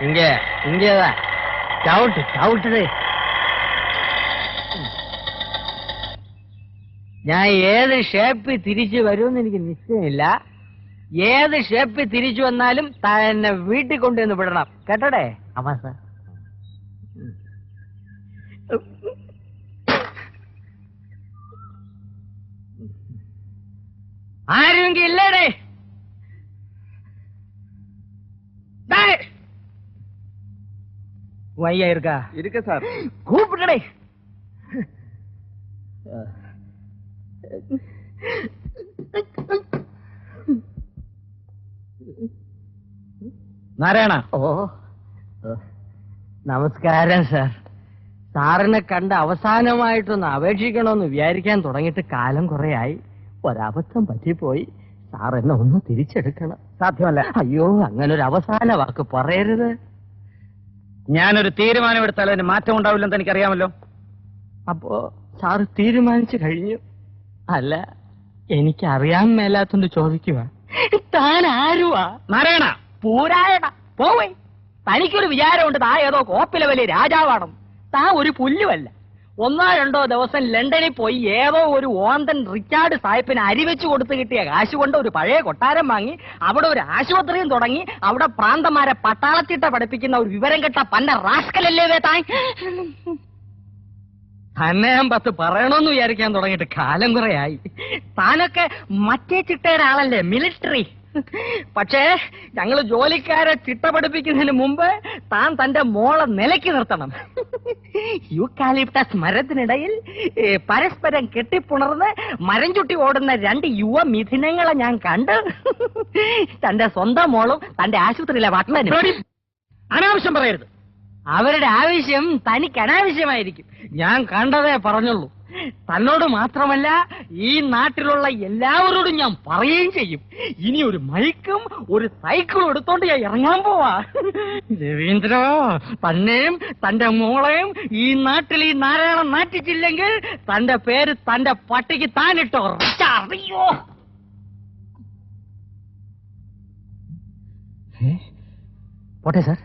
ഇങ്ങേതാ ചവിട്ടേ. ഞാൻ ഏത് ഷേപ്പിൽ തിരിച്ചു വരുമെന്ന് എനിക്ക് നിശ്ചയമില്ല. ഏത് ഷേപ്പിൽ തിരിച്ചു വന്നാലും എന്നെ വീട്ടിൽ കൊണ്ടുവന്ന് വിടണം, കേട്ടടേ? അമ്മാ സാർ, ആരുമെങ്കിൽ ഇല്ലേടേ? വയ്യ ഇരിക്ക സാർ, കൂപ്പിട്ടടേ. നാരായണ. ഓ, നമസ്കാരം സാർ. സാറിനെ കണ്ട് അവസാനമായിട്ടൊന്ന് അപേക്ഷിക്കണമെന്ന് വിചാരിക്കാൻ തുടങ്ങിയിട്ട് കാലം കുറെയായി. ഒരബദ്ധം പറ്റിപ്പോയി. സാർ എന്നെ ഒന്ന് തിരിച്ചെടുക്കണം. സാധ്യമല്ല. അയ്യോ, അങ്ങനെ ഒരു അവസാന വാക്ക് പറയരുത്. ഞാനൊരു തീരുമാനമെടുത്താൽ അതിന് മാറ്റം ഉണ്ടാവില്ലെന്ന് എനിക്കറിയാമല്ലോ. അപ്പോ സാറ് തീരുമാനിച്ചു കഴിഞ്ഞു? അല്ല, എനിക്കറിയാൻ മേലാത്തോണ്ട് ചോദിക്കുക. താൻ ആരുവാ? നാരായണ. പൂരായണ പോവേ. തനിക്കൊരു വിചാരമുണ്ട് താ ഏതോ കോപ്പിലെ വലിയ രാജാവാണെന്ന്. താ ഒരു പുല്ലുമല്ല. 1-2 ദിവസം ലണ്ടനിൽ പോയി ഏതോ ഒരു ഓന്തൻ റിച്ചാർഡ് സാഹിബിന് അരിവെച്ചു കൊടുത്ത് കിട്ടിയ കാശ് കൊണ്ട് ഒരു പഴയ കൊട്ടാരം വാങ്ങി അവിടെ ഒരു ആശുപത്രിയും തുടങ്ങി അവിടെ പ്രാന്തമാരെ പട്ടാളത്തിട്ട പഠിപ്പിക്കുന്ന ഒരു വിവരം കെട്ട പന്ന റാസ്കലല്ലേ താൻ. തന്നെ ഞാൻ 10 പറയണമെന്ന് വിചാരിക്കാൻ തുടങ്ങിയിട്ട് കാലം കുറെയായി. താനൊക്കെ മറ്റേ ചിട്ടയുടെ ആളല്ലേ, മിലിറ്ററി. പക്ഷേ ഞങ്ങള് ജോലിക്കാരെ ചിട്ട പഠിപ്പിക്കുന്നതിന് മുമ്പ് താൻ തന്റെ മോളെ നിലയ്ക്ക് നിർത്തണം. യൂക്കാലിപ്റ്റസ് മരത്തിനിടയിൽ പരസ്പരം കെട്ടിപ്പുണർന്ന് മരം ചുട്ടി ഓടുന്ന 2 യുവ മിഥുനങ്ങളെ ഞാൻ കണ്ട്. തന്റെ സ്വന്തം മോളും തന്റെ ആശുപത്രിയിലെ വട്ടനും. അനാവശ്യം പറയരുത്. അവരുടെ ആവശ്യം തനിക്ക് അനാവശ്യമായിരിക്കും. ഞാൻ കണ്ടതേ പറഞ്ഞുള്ളൂ. തന്നോട് മാത്രമല്ല, ഈ നാട്ടിലുള്ള എല്ലാവരോടും ഞാൻ പറയുകയും ചെയ്യും. ഇനി ഒരു മൈക്കും ഒരു സൈക്കിളും എടുത്തോണ്ട് ഞാൻ ഇറങ്ങാൻ പോവാ. രവീന്ദ്ര, തന്നെയും തന്റെ മോളെയും ഈ നാട്ടിൽ ഈ നാരായണം നാട്ടിച്ചില്ലെങ്കിൽ തന്റെ പേര് തന്റെ പട്ടിക്ക് താനിട്ടോ. അറിയോ? പോട്ടെ സാർ.